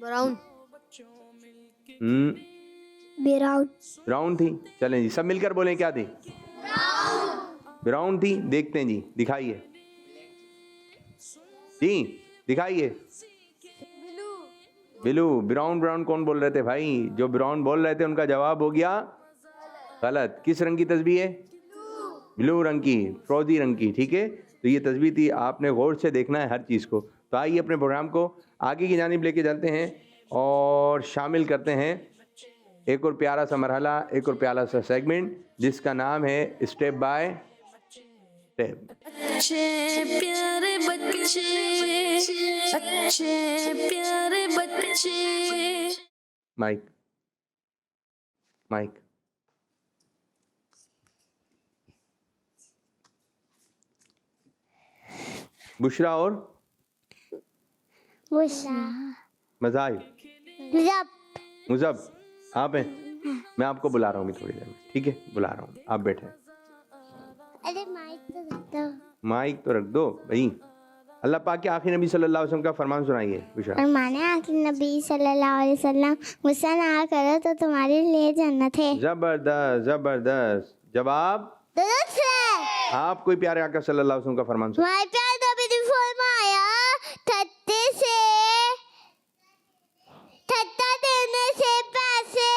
Brown. Brown. Brown تھی. چلیں جی سب مل کر بولیں کیا تھی؟ براؤن تھی. دیکھتے ہیں جی دکھائیے جی دکھائیے. بلو. براؤن براؤن کون بول رہے تھے بھائی؟ جو براؤن بول رہے تھے ان کا جواب ہو گیا غلط. کس رنگ کی تسبیح ہے؟ بلو رنگ کی, فروزی رنگ کی. ٹھیک ہے, تو یہ تسبیح تھی. آپ نے غور سے دیکھنا ہے ہر چیز کو. تو آئیے اپنے پروگرام کو آگے کی جانب لے کے چلتے ہیں اور شامل کرتے ہیں ایک اور پیارا سا مرحلہ, ایک اور پیارا سا سیگمنٹ جس کا نام ہے اسٹیپ بائی اسٹیپ. اچھے پیارے بچے, اچھے پیارے بچے. Mic mic. بشرا اور مزاحب. مذہب آپ ہیں. میں آپ کو بلا رہا ہوں تھوڑی دیر میں. ٹھیک ہے بلا رہا ہوں, آپ بیٹھے. ارے مائک تو رکھ دو. مائک تو رکھ دو بھائی. اللہ پاک کے آخری نبی صلی اللہ علیہ وسلم کا فرمان سنائیے بشرا. اور مانے آخر نبی صلی اللہ علیہ وسلم غصہ نہ کرو تو تمہارے لیے جنت ہے. زبردست زبردست جواب درست ہے. آپ کوئی پیارے آقا صلی اللہ علیہ وسلم کا فرمان سنائیے. ہمارے پیارے نبی نے فرمایا ٹھٹا دینے سے پیسے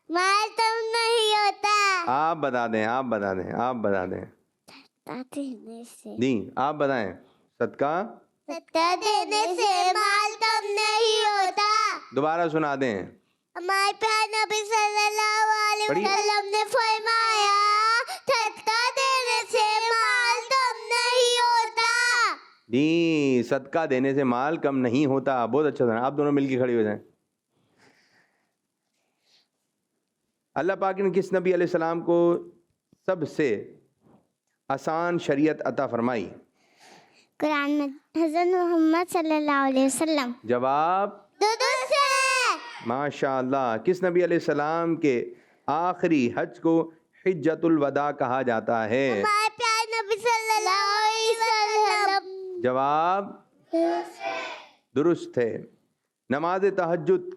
مال تم نہیں ہوتا. آپ بتا دیں آپ بتا دیں آپ بتا دیں ٹھٹا دینے سے جی آپ بتائیں. صدقہ ٹھٹا دینے سے مال تم نہیں ہوتا. دوبارہ سنا دیں. ہمارے پیارے نبی صلی اللہ علیہ وسلم نے فرمایا ٹھٹا دینے سے مال کم نہیں ہوتا. جی صدقہ دینے سے مال کم نہیں ہوتا. بہت اچھا تھا. آپ دونوں مل کے کھڑے ہو جائیں. اللہ پاک نے کس نبی علیہ السلام کو سب سے آسان شریعت عطا فرمائی؟ قرآن میں حضرت محمد صلی اللہ علیہ وسلم. جواب درست ہے. ماشاء اللہ. کس نبی علیہ السلام کے آخری حج کو حجۃ الوداع کہا جاتا ہے؟ ہمارے پیارے نبی صلی اللہ علیہ وسلم. جواب درست ہے. نماز تہجد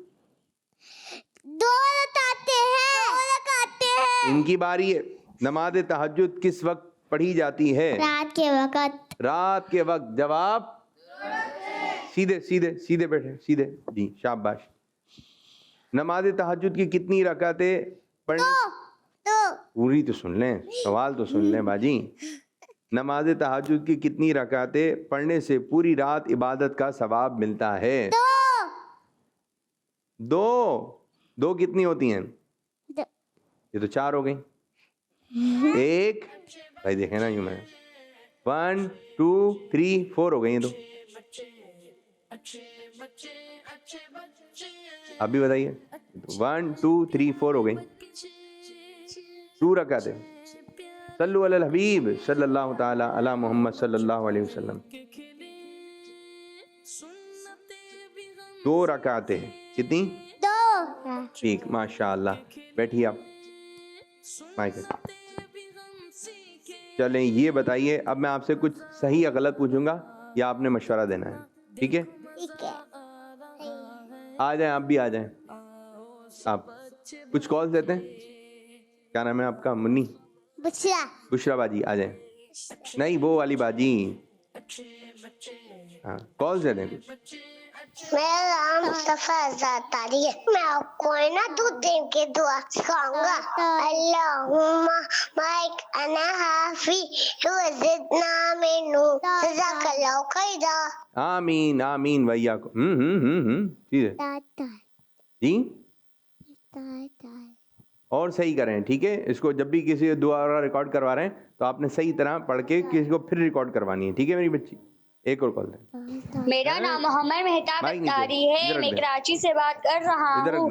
دو رکعتیں ہیں. ان کی باری ہے. نماز تہجد کس وقت پڑھی جاتی ہے؟ رات کے وقت. رات کے وقت. جواب سیدھے سیدھے سیدھے بیٹھے سیدھے. جی شاباش. نماز تہجد کی کتنی رکعتیں پڑھنے؟ تو پوری تو سن لیں, سوال تو سن لیں باجی. نماز تہجد کی کتنی رکعتیں پڑھنے سے پوری رات عبادت کا ثواب ملتا ہے؟ دو کتنی ہوتی ہیں؟ یہ تو 4 ہو گئی. ایک بھائی دیکھیں نا یوں میں 1 2 3 4 ہو گئی ہیں. تو ابھی بتائیے 1 2 3 4 ہو گئی. 2 رکعتیں. صلو علی الحبیب صلی اللہ تعالی علی محمد صلی اللہ علیہ وسلم. 2 رکعتیں. کتنی؟ 2. ٹھیک ماشاء اللہ. بیٹھیے آپ. چلیں یہ بتائیے, اب میں آپ سے کچھ صحیح یا غلط پوچھوں گا یا آپ نے مشورہ دینا ہے. ٹھیک ہے ٹھیک ہے. آ جائیں آپ بھی آ جائیں. آپ کچھ کال دیتے ہیں. کیا نام ہے آپ کا؟ منی بشرا باجی آ جائیں. نہیں وہ والی باجی. ہاں کال دے دیں کچھ. میرا نام مصطفیٰ آزاد تاری ہے. میں آپ کو نا 2 دن کی دعا سکھاؤں گا. اللہم مائک انا حافی وزدنا منو جزاک اللہ خیرا. آمین آمین ویاکم. ٹھیک ہے جی اور صحیح کریں. ٹھیک ہے, اس کو جب بھی کسی دعا ریکارڈ کروا رہے ہیں تو آپ نے صحیح طرح پڑھ کے کسی کو پھر ریکارڈ کروانی ہے. ٹھیک ہے میری بچی. ایک اور کال دیں. میرا نام محمد مہتاب اختاری ہے. میں کراچی سے بات کر رہا ہوں.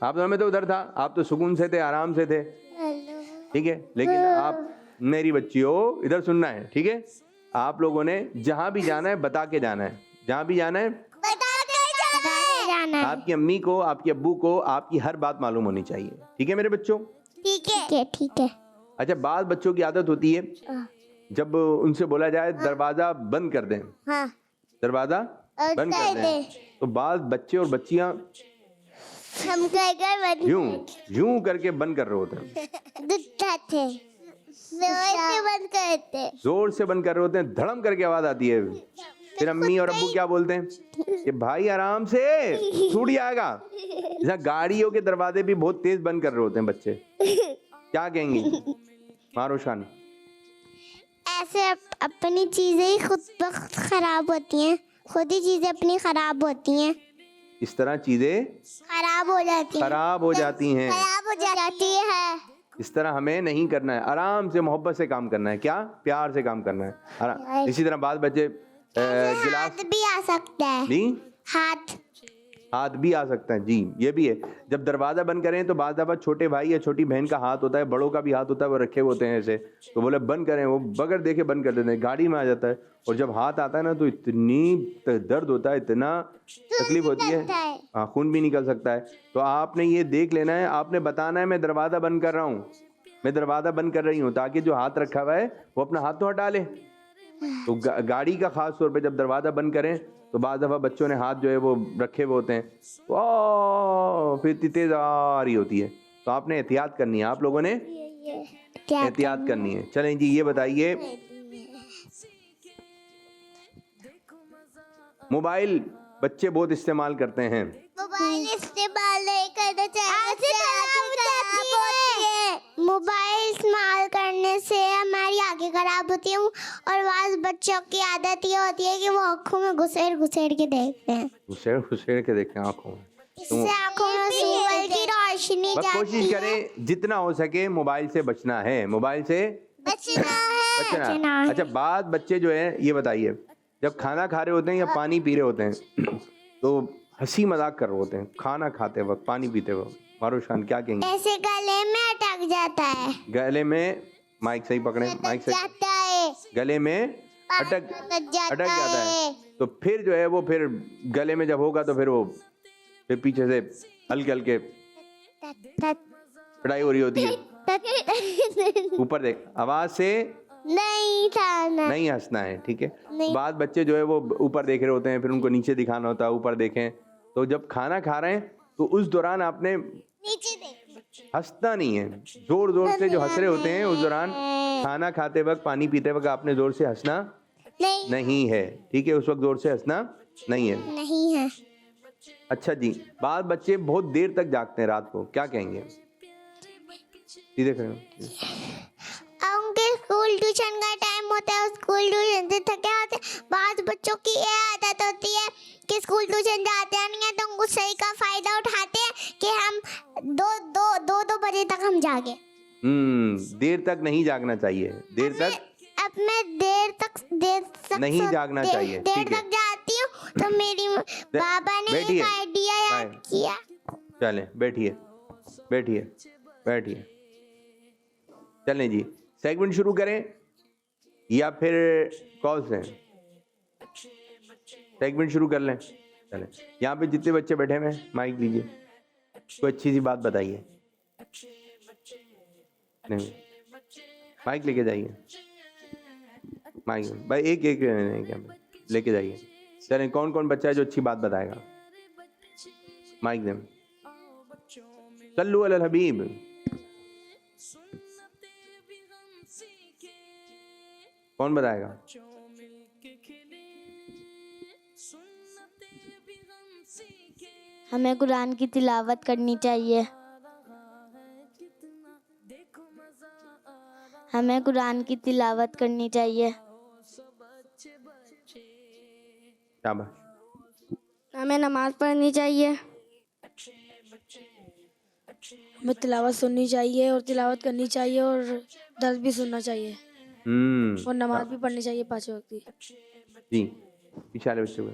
آپ دونوں میں تو ادھر تھا, آپ تو سکون سے تھے, آرام سے تھے, ٹھیک ہے, لیکن آپ میری بچی ہو, ادھر سننا ہے, ٹھیک ہے. آپ لوگوں نے جہاں بھی جانا ہے بتا کے جانا ہے, جہاں بھی جانا ہے آپ کی امی کو, آپ کے ابو کو آپ کی ہر بات معلوم ہونی چاہیے, ٹھیک ہے میرے بچوں. ٹھیک ہے. اچھا, بعض بچوں کی عادت ہوتی ہے جب ان سے بولا جائے دروازہ بند کر دیں, دروازہ بند کر دیں, تو بعض بچے اور بچیاں ہم یوں کر کے بند کر رہے ہوتے ہیں, بند کرتے. زور سے بند کر رہے ہوتے ہیں, دھڑم کر کے آواز آتی ہے. پھر امی اور ابو کیا بولتے ہیں کہ بھائی آرام سے, ٹوٹ جائے گا. جیسا گاڑیوں کے دروازے بھی بہت تیز بند کر رہے ہوتے ہیں بچے. کیا کہیں گی ماروش خان؟ ایسے اپنی چیزیں ہی خود بخود خراب ہوتی ہیں, خود ہی چیزیں اپنی خراب ہوتی ہیں, اس طرح چیزیں خراب ہو جاتی ہیں, خراب ہو جاتی ہیں. خراب ہو جاتی ہے. اس طرح ہمیں نہیں کرنا ہے, آرام سے محبت سے کام کرنا ہے, کیا پیار سے کام کرنا ہے. اسی طرح بعض بچے گلاس ہاتھ بھی آ سکتا ہے, نہیں, ہاتھ بھی آ سکتا ہے جی, یہ بھی ہے. جب دروازہ بند کریں تو بعض دفعہ چھوٹے بھائی یا چھوٹی بہن کا ہاتھ ہوتا ہے, بڑوں کا بھی ہاتھ ہوتا ہے, وہ رکھے ہوتے ہیں ایسے, تو بولے بند کریں, وہ بغیر دیکھے بند کر دیتے ہیں, گاڑی میں آ جاتا ہے. اور جب ہاتھ آتا ہے نا تو اتنی درد ہوتا ہے, اتنا تکلیف ہوتی ہے, خون بھی نکل سکتا ہے. تو آپ نے یہ دیکھ لینا ہے, آپ نے بتانا ہے میں دروازہ بند کر رہا ہوں, میں دروازہ بند کر رہی ہوں, تاکہ جو ہاتھ رکھا ہوا ہے وہ اپنا ہاتھ تو ہٹا لے. تو گاڑی کا خاص طور پہ جب دروازہ بند کریں تو بعض دفعہ بچوں نے ہاتھ جو ہے وہ رکھے ہوئے ہوتے ہیں, پھر اتنی تیز آ رہی ہوتی ہے. تو آپ نے احتیاط کرنی ہے, آپ لوگوں نے احتیاط کرنی ہے. چلیں جی, یہ بتائیے موبائل بچے بہت استعمال کرتے ہیں, موبائل استعمال نہیں کرنا چاہیے, موبائل استعمال کرنے سے ہماری آنکھیں خراب ہوتی ہیں, اور بعض بچوں کی عادت یہ ہوتی ہے کہ وہ آنکھوں میں گھسیڑ کے دیکھتے ہیں, گھسیڑ کے دیکھتے ہیں آنکھوں میں. اس سے آنکھوں میں سورج کی روشنی بس کوشش جاتی ہے. کریں جتنا ہو سکے موبائل سے بچنا ہے, موبائل سے بچنا ہے. بچنا. اچھا, بعض بچے جو ہیں, یہ بتائیے جب کھانا کھا رہے ہوتے ہیں یا پانی پی رہے ہوتے ہیں تو ہنسی مذاق کر رہے ہوتے ہیں کھانا کھاتے وقت, پانی پیتے وقت, ماروش خان کیا کہیں گے؟ ایسے گلے میں اٹک جاتا ہے, گلے میں, مائک صحیح پکڑیں, مائک صحیح, جاتا ہے, گلے میں اٹک جاتا ہے. تو پھر جو ہے وہ پھر گلے میں جب ہوگا تو پھر وہ پھر پیچھے سے ہلکے ہلکے پڑھائی ہو رہی ہوتی ہے, اوپر دیکھ, آواز سے نہیں ہنسنا ہے, ٹھیک ہے. بعض بچے جو ہے وہ اوپر دیکھ رہے ہوتے ہیں, پھر ان کو نیچے دکھانا ہوتا ہے, اوپر دیکھیں. تو جب کھانا کھا رہے ہیں تو اس دوران آپ نے ہنسنا نہیں ہے, زور سے جو ہنس رہے ہوتے ہیں اس دوران کھانا کھاتے وقت, پانی پیتے وقت آپ نے زور سے ہنسنا نہیں ہے, ٹھیک ہے, اس وقت زور سے ہنسنا نہیں ہے. اچھا جی, بعض بچے بہت دیر تک جاگتے ہیں رات کو, کیا کہیں گے؟ دیکھ رہے ہو ان کے اسکول ٹیوشن کا ٹائم ہوتا ہے, اسکول ٹیوشن سے تھکے آتے ہیں. بعض بچوں کی یہ عادت ہوتی ہے کہ اسکول ٹیوشن جاتے نہیں ہیں, تو ان کو صحیح کا فائدہ اٹھاتے ہیں کہ ہم دو بجے تک ہم جاگے. دیر تک نہیں جاگنا چاہیے, دیر تک نہیں جاگنا چاہیے, دیر تک جاتی ہوں تو میری بابا نے ایک آئیڈیا یاد کیا. چلیں بیٹھیے, چلیں جی, سیگمنٹ شروع کریں یا پھر کال سے سیگمنٹ شروع کر لیں؟ چلیں, یہاں پہ جتنے بچے بیٹھے ہوئے ہیں مائک لیجیے, کوئی اچھی سی بات بتائیے. نہیں, مائک لے کے جائیے, مائک بھائی ایک لے کے جائیے. چلیں, کون بچہ ہے جو اچھی بات بتائے گا؟ مائک دیں, صلو علی الحبیب. کون بتائے گا؟ ہمیں قرآن کی تلاوت کرنی چاہیے, ہمیں قرآن کی تلاوت کرنی چاہیے. ہمیں نماز پڑھنی چاہیے, ہمیں تلاوت سننی چاہیے اور تلاوت کرنی چاہیے, اور درس بھی سننا چاہیے, اور نماز بھی پڑھنی چاہیے 5 وقت کی. جی, پیچھے والے بچے کو.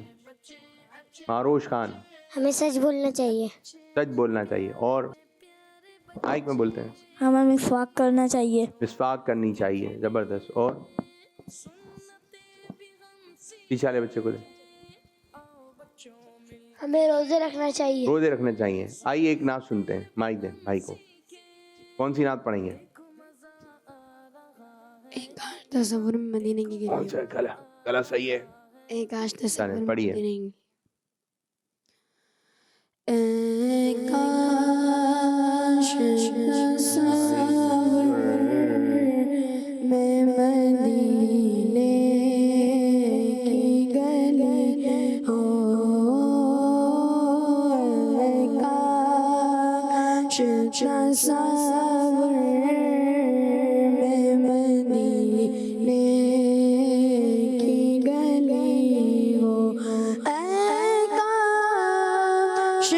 ماروش خان. ہمیں سچ بولنا چاہیے. سچ بولنا چاہیے. اور مائک میں بولتے ہیں. ہمیں مسواک کرنا چاہیے. مسواک کرنی چاہیے. زبردست. اور پیچھے والے بچے کو دیں. ہمیں روزے رکھنا چاہیے. روزے رکھنا چاہیے. آئیے ایک نعت سنتے ہیں. مائک دیں بھائی کو. کون سی نعت پڑھیں گے؟ ایک آج تصور میں مدینے کی گلی. کون سا گلا صحیح ہے؟ ایک آج تصور میں پڑھیے. مدینے کی. اے کاش تصور میں مدینے کی گلی ہو. اے کاش تصور میں مدینے کی گلی ہو. اے کاش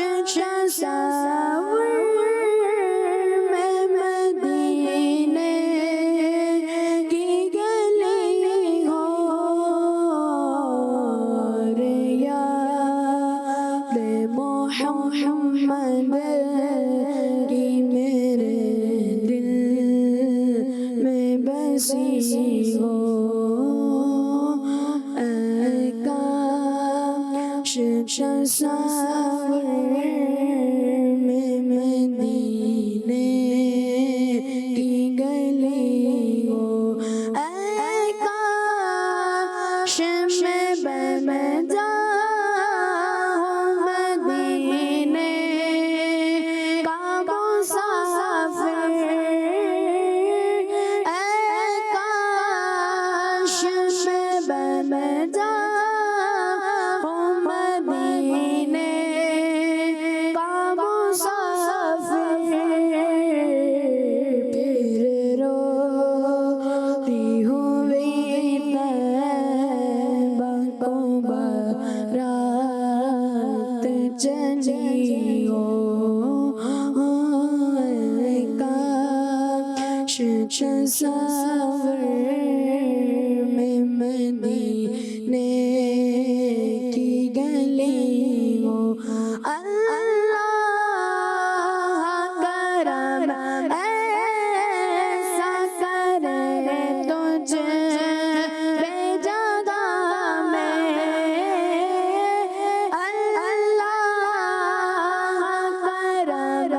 تصور میں مدینے کی گلی ہو. رے یاد محمد کی میرے دل میں بسی ہو. اے کاش تصور میں مدینے کی گلی ہو. اے کاش میں بن جاؤں مدینے کا مسافر. اے کاش میں بن جاؤں مدینے کا مسافر. پھر روتی ہوئی طیبہ کو بارات چلی ہو. اے کاش تصور میں مدینے کی گلی ہو. اللہ کرم ایسا کرے تجھ پہ جگہ میں. اللہ کرم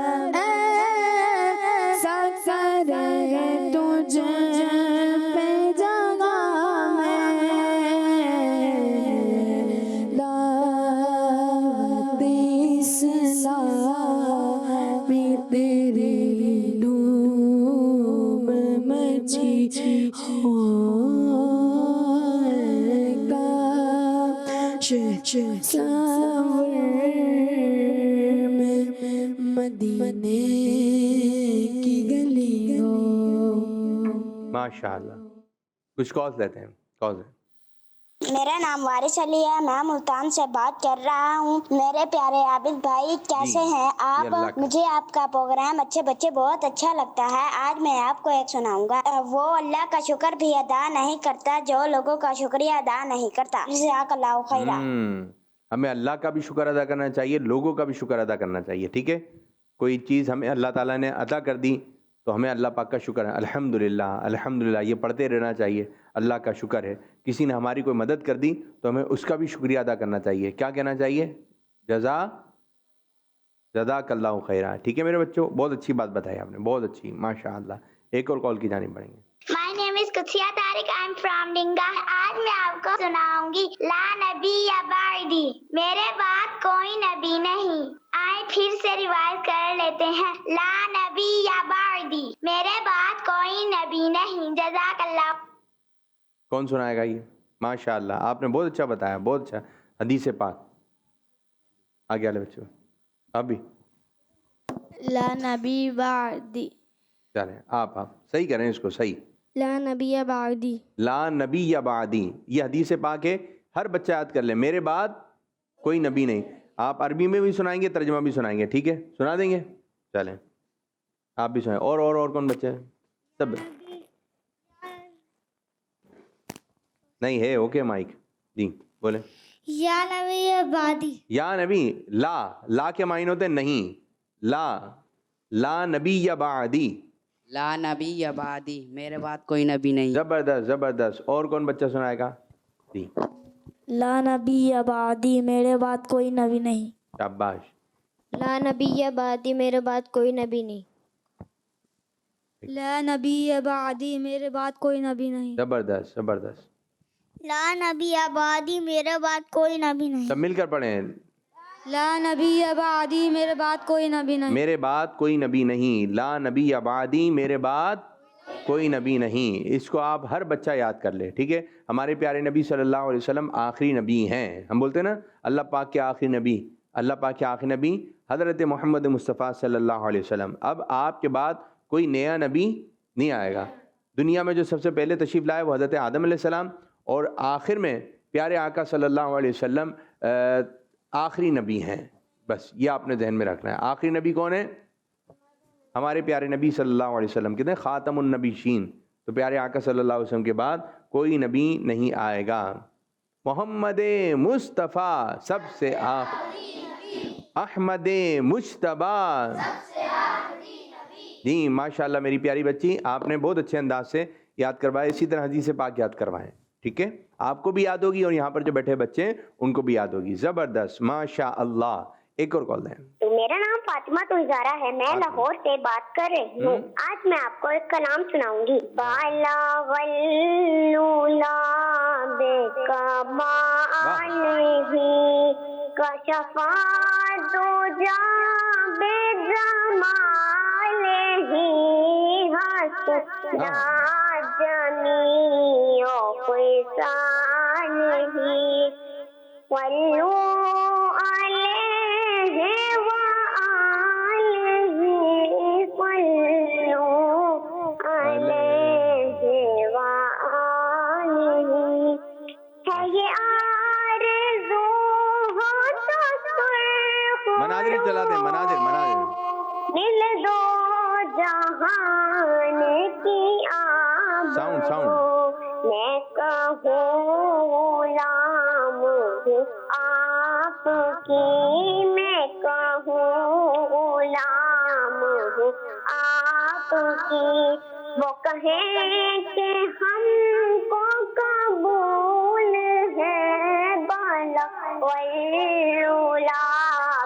ایسا کرے تجھ پہ جگہ میں. دعوت اسلام میں تیری دھوم مچی ہو. اے کاش تصور میں مدینے کی گلی ہو. ماشاء اللہ. کچھ کالز لیتے ہیں. کالز ہیں. میرا نام وارث علی ہے. میں ملتان سے بات کر رہا ہوں. میرے پیارے عابد بھائی کیسے ہیں اللہ آپ؟ کا مجھے آپ کا پروگرام اچھے بچے بہت اچھا لگتا ہے. آج میں آپ کو ایک سناؤں گا. وہ اللہ کا شکر بھی ادا نہیں کرتا جو لوگوں کا شکریہ ادا نہیں کرتا. جزاک اللہ خیرا. ہمیں اللہ کا بھی شکر ادا کرنا چاہیے, لوگوں کا بھی شکر ادا کرنا چاہیے. ٹھیک ہے. کوئی چیز ہمیں اللہ تعالیٰ نے عطا کر دی تو ہمیں اللہ پاک کا شکر ہے. الحمدللہ الحمدللہ یہ پڑھتے رہنا چاہیے. اللہ کا شکر ہے. کسی نے ہماری کوئی مدد کر دی تو ہمیں اس کا بھی شکریہ ادا کرنا چاہیے. کیا کہنا چاہیے؟ جزاک اللہ خیرہ. ٹھیک ہے میرے بچوں, بہت اچھی بات بتائی آپ نے, بہت اچھی ماشاء اللہ. ایک اور کال کی جانب بڑھیں گے. My name is Kutsiya Tariq. I'm from Dinga. آج میں آپ کو سناؤں گی لا نبی یا بعدی, میرے بعد کوئی نبی نہیں. آئے پھر سے روایت کر لیتے ہیں. لا نبی یا بعدی, میرے بعد کوئی نبی نہیں. جزاک اللہ. کون سنائے گا یہ؟ ماشاء اللہ آپ نے بہت اچھا بتایا, بہت اچھا. حدیث پاک. آگے والے بچوں اب بھی لا نبی بعدی. چلیں آپ صحیح کریں اس کو. صحیح. لا نبی بعدی. لا نبی یا بعدی, یہ حدیث پاک ہے. ہر بچہ یاد کر لے, میرے بعد کوئی نبی نہیں. آپ عربی میں بھی سنائیں گے, ترجمہ بھی سنائیں گے. ٹھیک ہے, سنا دیں گے. چلیں آپ بھی سنائیں. اور کون بچے ہیں؟ سب نہیں ہے. اوکے مائک جی بولیں. یا نبی بعدی. یا نبی، لا کے معنی ہوتے ہیں نہیں. لا نبی یا بعدی. لا نبی یا بعدی، میرے بعد کوئی نبی نہیں. زبردست زبردست. اور کون بچہ سنائے گا؟ جی لا نبی بعدی، میرے بعد کوئی نبی نہیں. شاباش. لا نبی بعدی، میرے بعد کوئی نبی نہیں. لا نبی بعدی، میرے بعد کوئی نبی نہیں. زبردست زبردست. لا نبی بعدی، میرے بعد کوئی نبی نہیں. سب مل کر پڑھیں. لا نبی بعدی، میرے بعد کوئی نبی نہیں. میرے بعد کوئی نبی نہیں. لا نبی یا بعدی، میرے بعد کوئی نبی نہیں. اس کو آپ ہر بچہ یاد کر لے، ٹھیک ہے. ہمارے پیارے نبی صلی اللہ علیہ وسلم آخری نبی ہیں. ہم بولتے ہیں نا اللہ پاک کے آخری نبی، اللہ پاک کے آخری نبی حضرت محمد مصطفیٰ صلی اللہ علیہ وسلم. اب آپ کے بعد کوئی نیا نبی نہیں آئے گا. دنیا میں جو سب سے پہلے تشریف لائے وہ حضرت آدم علیہ السلام، اور آخر میں پیارے آقا صلی اللہ علیہ وسلم آخری نبی ہیں. بس یہ آپ نے ذہن میں رکھنا ہے. آخری نبی کون ہے؟ ہمارے پیارے نبی صلی اللہ علیہ وسلم. کہتے ہیں خاتم النبیین. تو پیارے آقا صلی اللہ علیہ وسلم کے بعد کوئی نبی نہیں آئے گا. محمد مصطفیٰ سب سے احمد مجتبیٰ. جی ماشاءاللہ میری پیاری بچی، آپ نے بہت اچھے انداز سے یاد کروایا. اسی طرح حدیث پاک یاد کروائیں، ٹھیک ہے. آپ کو بھی یاد ہوگی اور یہاں پر جو بیٹھے بچے ہیں ان کو بھی یاد ہوگی. زبردست ماشاء اللہ. ایک اور کال دیں. میرا نام فاطمہ تلزارہ ہے، میں لاہور سے بات کر رہی ہوں. آج میں آپ کو ایک کلام سناؤں گی. بالا غلولا بے کمال ہی کشفا دو جا بے جمال ہی حسنا جمیع خصال ہی ولو مناظر چلا دیں، مناظر مل دو جہان کی ساؤنڈ میں کہوں غلام ہوں آپ کی، میں کہوں غلام ہوں آپ کی. وہ کہیں کہ ہم کو قبول ہے بالا والعلا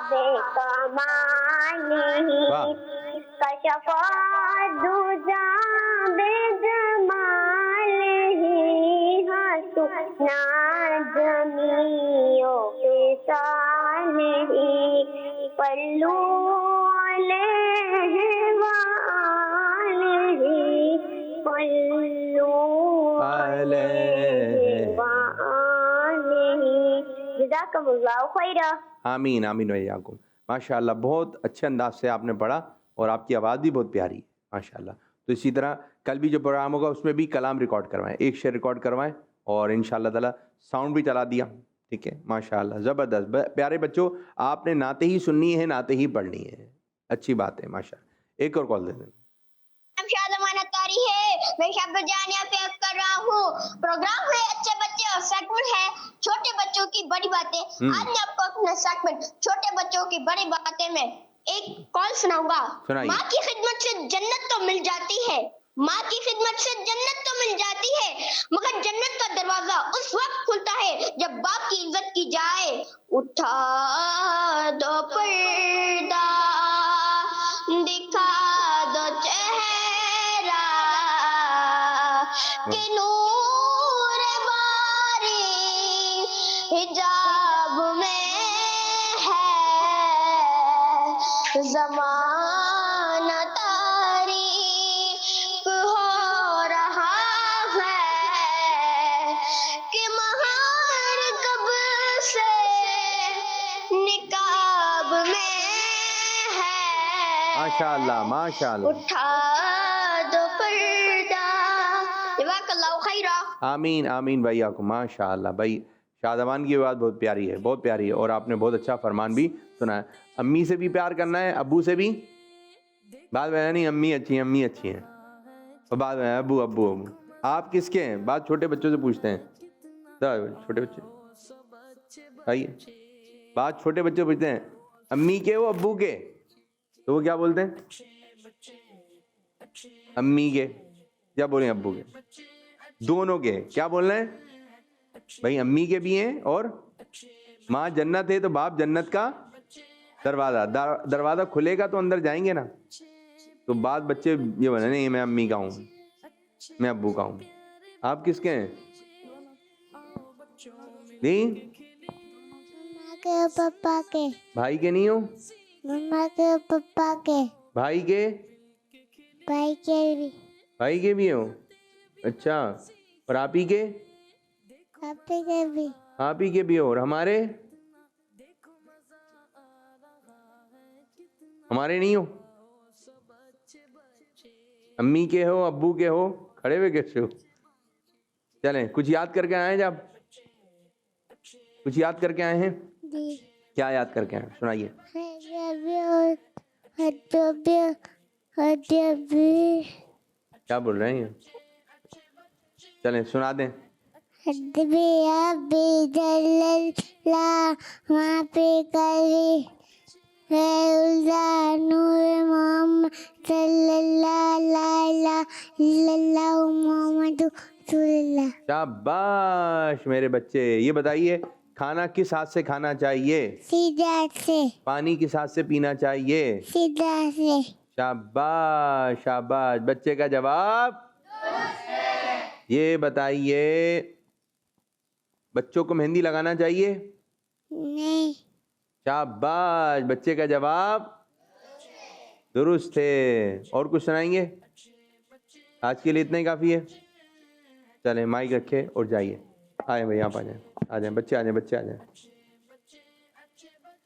بے کمالی کشفا دجا بے جمالی حسنا جمیع خصالی صلو علیہ وآلہ صلو علیہ وآلہ. جزاکم اللہ خیرہ. آمین آمین ویاکم. ماشاء اللہ بہت اچھے انداز سے آپ نے پڑھا اور آپ کی آواز بھی بہت پیاری ہے ماشاء اللہ. تو اسی طرح کل بھی جو پروگرام ہوگا اس میں بھی کلام ریکارڈ کروائیں، ایک شعر ریکارڈ کروائیں، اور انشاءاللہ تعالی ساؤنڈ بھی چلا دیا، ٹھیک ہے. ماشاء اللہ زبردست. پیارے بچوں آپ نے نعتیں ہی سننی ہے، نعتیں ہی پڑھنی ہے، اچھی بات ہے ماشاء اللہ. ایک اور کال دے دیں. میں شب جانیہ پیش کر رہا ہوں. پروگرام ہے اچھے بچے اور سیگمنٹ ہے چھوٹے بچوں کی بڑی باتیں. آج میں آپ کو اپنا سیگمنٹ چھوٹے بچوں کی بڑی باتیں میں ایک کال سناؤں گا. ماں کی خدمت سے جنت تو مل جاتی ہے، ماں کی خدمت سے جنت تو مل جاتی ہے، مگر جنت کا دروازہ اس وقت کھلتا ہے جب باپ کی عزت کی جائے. اٹھا دو پردہ دکھا دو چہرہ کہ نور باری حجاب میں ہے زمانہ تاریک ہو رہا ہے کہ مہار کب سے نقاب میں ہے. ماشاء اللہ ماشاء اللہ. اٹھا دو پردہ. جزاک اللہ خیرہ. آمین آمین بھائی آپ کو. ماشاء اللہ بھائی شادمان کی بات بہت پیاری ہے، بہت پیاری ہے، اور آپ نے بہت اچھا فرمان بھی سنا ہے. امی سے بھی پیار کرنا ہے، ابو سے بھی. بات میں نہیں امی اچھی ہیں، اور بعد میں ابو ابو ابو. آپ کس کے ہیں؟ بات چھوٹے بچوں سے پوچھتے ہیں. چھوٹے بچے آئیے. بات چھوٹے بچے پوچھتے ہیں امی کے ہو ابو کے, تو وہ کیا بولتے ہیں؟ امی کے. کیا بولیں ابو کے؟ دونوں کے. کیا بولنا ہے بھائی؟ امی کے بھی ہیں اور ماں جنت ہے تو باپ جنت کا دروازہ. دروازہ کھلے گا تو اندر جائیں گے نا. تو بعض بچے یہ بولے نہیں میں امی کا ہوں, میں ابو کا ہوں. آپ کس کے ہیں؟ نہیں مما کے پپا کے. بھائی کے نہیں ہو؟ مما کے پپا کے. بھائی کے؟ بھائی کے بھی. بھائی کے بھی ہو. اچھا. اور آپ ہی کے؟ آپ کے بھی. آپ ہی کے بھی ہو. اور ہمارے نہیں ہو؟ امی کے ہو ابو کے ہو, کھڑے ہوئے کیسے ہو؟ چلیں کچھ یاد کر کے آئے ہیں. جب کچھ یاد کر کے آئے ہیں, جی. کیا یاد کر کے آئے سنائیے. کیا بول رہے ہیں؟ چلیں سنا دیں. حدبی ابی جللہ وہاں پہ کری خیر اللہ نور محمد صلی اللہ لا الہ الا اللہ محمد رسول اللہ. شاباش میرے بچے. یہ بتائیے کھانا کس ہاتھ سے کھانا چاہیے؟ سیدھا سے. پانی کس ہاتھ سے پینا چاہیے؟ سیدھا سے. شاباش شاباش. بچے کا جواب. یہ بتائیے بچوں کو مہندی لگانا چاہیے؟ نہیں. شاباش. بچے کا جواب درست ہے. اور کچھ سنائیں گے؟ آج کے لیے اتنا ہی کافی ہے. چلیں مائک رکھے اور جائیے. آئیں بھائی آپ آ جائیں بچے آ جائیں.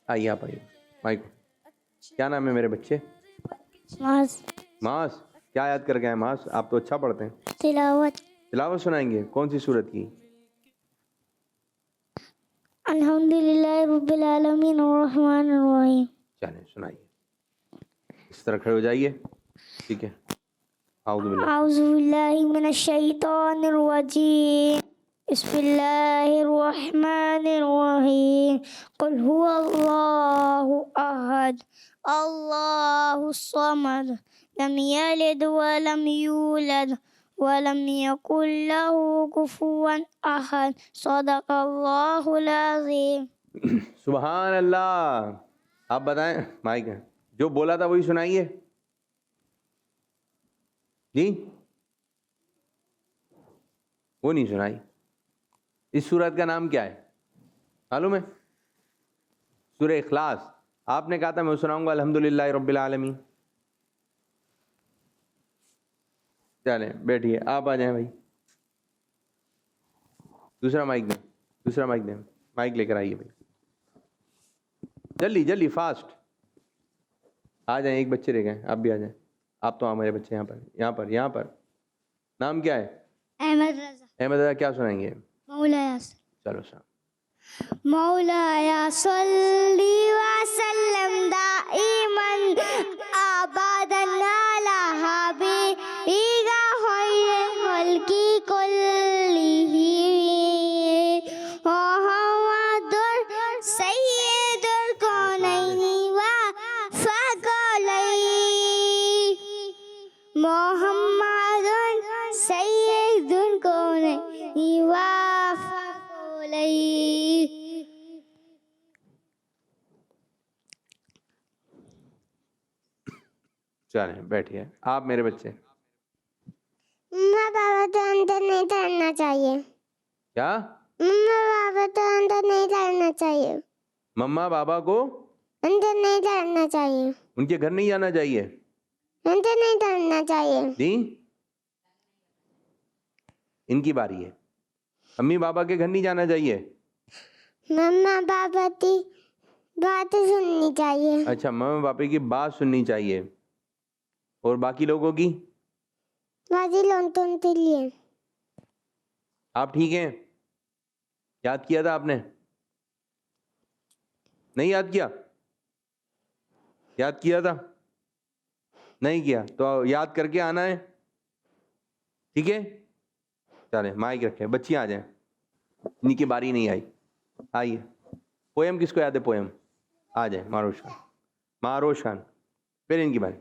آئیے آپ آئیے. مائک. کیا نام ہے میرے بچے؟ ماس. کیا یاد کر کے آئے ماس؟ آپ تو اچھا پڑھتے ہیں. تلاوت سنائیں گے. کون سی سورت کی؟ الحمدللہ رب العالمین الرحمن الرحیم. چلیں سنائیے. اس طرح کھڑے ہو جائیے. ٹھیک ہے. اعوذ باللہ من الشیطان الرجیم. بسم اللہ الرحمن الرحیم. قل هو اللہ احد اللہ الصمد لم یلد ولم یولد ولم یکن له کفوا احد. صدق اللہ العظیم. سبحان اللہ. آپ بتائیں. مائک ہے. جو بولا تھا وہی سنائیے. جی وہ نہیں سنائی. اس سورت کا نام کیا ہے معلوم ہے؟ سورہ اخلاص. آپ نے کہا تھا میں سناؤں گا الحمدللہ رب العالمین. چلیں بیٹھیے. آپ آ جائیں بھائی. دوسرا مائک دیں. مائک لے کر آئیے بھائی. جلدی فاسٹ. آ جائیں. ایک بچے رہ گئے. آپ بھی آ جائیں. آپ تو ہمارے بچے. یہاں پر نام کیا ہے؟ احمد رضا. کیا سنائیں گے؟ چلو سا. مولایا صلی وسلم دائما ابدا علی حبیبک خیر خلق کلہ محمد سید الکونین وثقلین. محمد سید الکونین وثقلین. چلیں بیٹھیے. آپ میرے بچے. مما بابا تو اندر نہیں چڑھنا چاہیے. کیا؟ مما بابا تو اندر نہیں چڑھنا چاہیے. مما بابا کو اندر نہیں چڑھنا چاہیے. ان کے گھر نہیں جانا چاہیے. اندر نہیں چڑھنا چاہیے. جی ان کی باری ہے. امی بابا کے گھر نہیں جانا چاہیے. مما بابا کی بات سننی چاہیے. اچھا مما باپا کی بات سننی چاہیے. اور باقی لوگوں کی؟ باقی لوگوں کے لیے. آپ ٹھیک ہیں؟ یاد کیا تھا آپ نے؟ نہیں یاد کیا؟ یاد کیا تھا؟ نہیں کیا تو یاد کر کے آنا ہے. ٹھیک ہے. چلیں مائک رکھیں. بچیاں آ جائیں. ان کی باری نہیں آئی. آئیے. پویم کس کو یاد ہے؟ پویم آ جائیں. معروش خان. معروش خان پھر ان کی باری.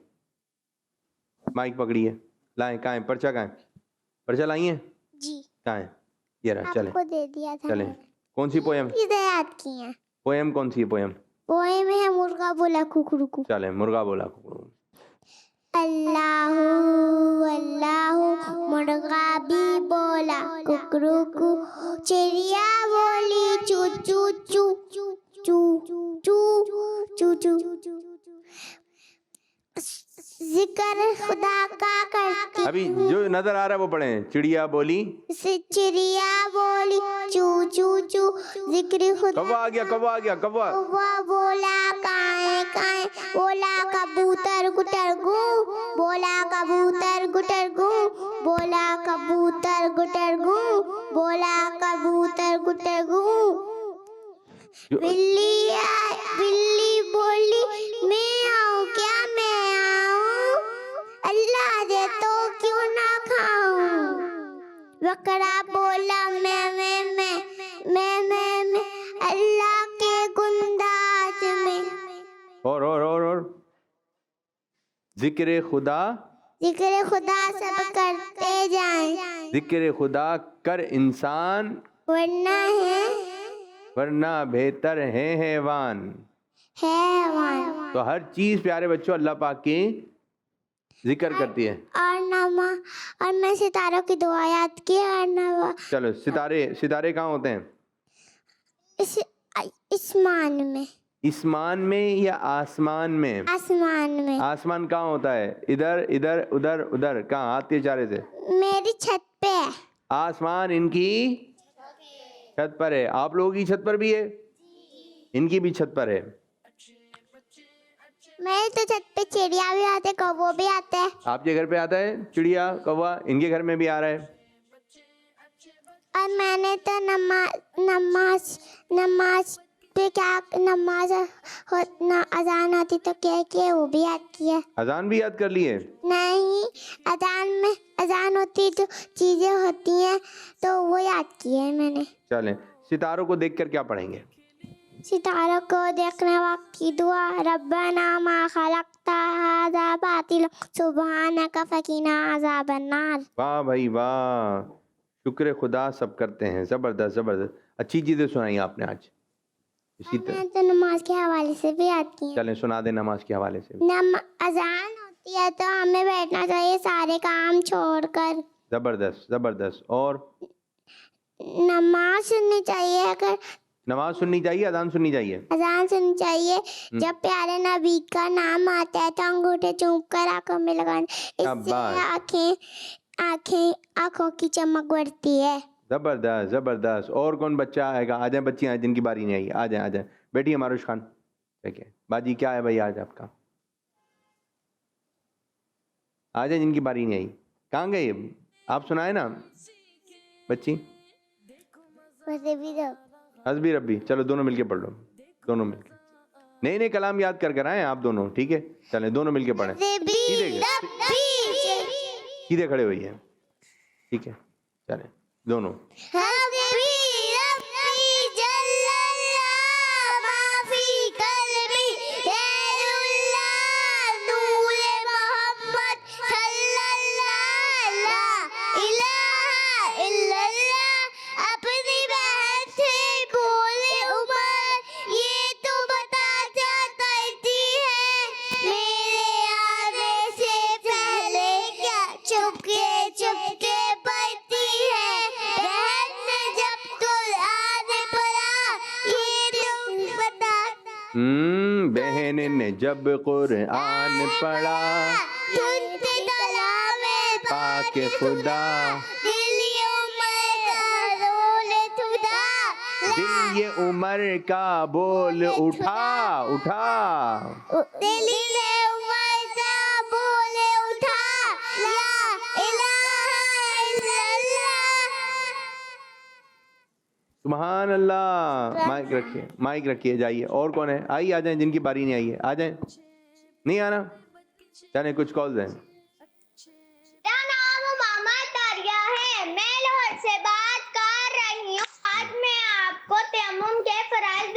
مائک پکڑیے. لائیں. کہاں ہے پرچہ؟ کہاں ہے پرچہ؟ لائی ہیں جی کہاں ہے؟ یہ رہا. چلیں کو دے دیا تھا. چلیں. کون سی پویم؟ یاد کی ہیں. پویم کون سی ہے؟ پویم پوئم ہے مرغا بولا ککڑکو. چلیں. مرغا بولا. اللہ اللہ مرغا بھی بولا ککڑکو، چڑیا بولی چو چو چو چو چو چو چو. ذکر خدا کا کرتی. ابھی جو نظر آ رہا ہے وہ پڑھیں. چڑیا بولی. چڑیا بولی چو چو چو. ذکر خدا. کوا آ گیا. کوا آ گیا. کوا. کوا بولا کائیں کائیں. بولا کبوتر گٹر گو. بولا کبوتر گٹر گو. بولا کبوتر گٹر گو. بولا کبوتر گٹر گو. بلی بلی بولی میں آؤں کیا میں آؤں، اللہ دے تو کیوں نہ کھاؤں. بکرا بولا میں اللہ کے گنداج میں. اور ذکر خدا. ذکر خدا سب کرتے جائیں، ذکر خدا کر انسان ورنہ بہتر ہے حیوان. تو ہر چیز پیارے بچوں اللہ پاک کی ذکر کرتی ہے. اور میں ستاروں کی دعا یاد کی. چلو ستارے کہاں ہوتے ہیں؟ اسمان میں. اسمان میں یا آسمان میں؟ آسمان میں. آسمان کہاں ہوتا ہے؟ ادھر ادھر ادھر ادھر. کہاں؟ ہاتھ کے اشارے سے. میری چھت پہ ہے. آسمان ان کی چھت پر ہے. آپ لوگوں کی چھت پر بھی ہے، ان کی بھی چھت پر ہے. میری تو چھت پہ چڑیا بھی آتے، کوا بھی آتے ہیں. آپ کے گھر پہ آتا ہے چڑیا کوا؟ ان کے گھر میں بھی آ رہا ہے. اور میں نے تو نماز پہ کیا اذان ہوتی تو کیا وہ بھی یاد کیا. اذان بھی یاد کر لی ہے؟ نہیں، اذان ہوتی جو چیزیں ہوتی ہیں تو وہ یاد کی ہے میں نے. چلیں ستاروں کو دیکھ کر کیا پڑھیں گے؟ ستاروں کو دیکھنے وقت کی دعا. ربنا ما خلقت ھذا باطلا سبحانک فقنا عذاب النار. واہ بھائی واہ، شکر خدا سب کرتے ہیں. زبردست زبردست. اچھی چیزیں سنائی آپ نے آج. اسی طرح میں تو نماز کے حوالے سے بھی یاد کی. چلیں سنا دیں نماز کے حوالے سے. اذان ہوتی ہے تو ہمیں بیٹھنا چاہیے سارے کام چھوڑ کر. زبردست زبردست. اور نماز سننی چاہیے. اگر نماز سننی چاہیے، اذان سننی چاہیے. اذان سننی چاہیے. جب پیارے نبی کا نام آتا ہے تو انگوٹھے چوم کر آنکھوں میں لگانا، اس سے آنکھوں کی چمک بڑھتی ہے. زبردست زبردست. اور کون بچہ آئے گا؟ آ جائیں بچیاں جن کی باری نہیں آئی. آ جائیں آ جائیں. بیٹی معروش خان ٹھیک ہے. باجی کیا ہے بھائی آج آپ کا؟ آ جائیں جن کی باری نہیں آئی. کہاں گئے آپ؟ سنائے نا بچی. حسبی ربی. چلو دونوں مل کے پڑھ لو. دونوں مل کے نئے نئے کلام یاد کر آئے آپ دونوں. ٹھیک ہے چلیں دونوں مل کے پڑھیں. سیدھے کھڑے ہوئی ہیں. ٹھیک ہے چلیں دونوں. بہن نے جب قرآن پڑھا پاک خدا دل یہ عمر کا بول اٹھا سبحان اللہ. مائک رکھیے. جائیے. اور کون ہے؟ آئیے آ جائیں جن کی باری نہیں آئی ہے. آ جائیں. نہیں آنا؟ چلیں کچھ کالز ہیں. میرا نام محمد دریا ہے. میں لاہور سے بات کر رہی ہوں. آج میں آپ کو تیمم کے فرائض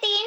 3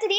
3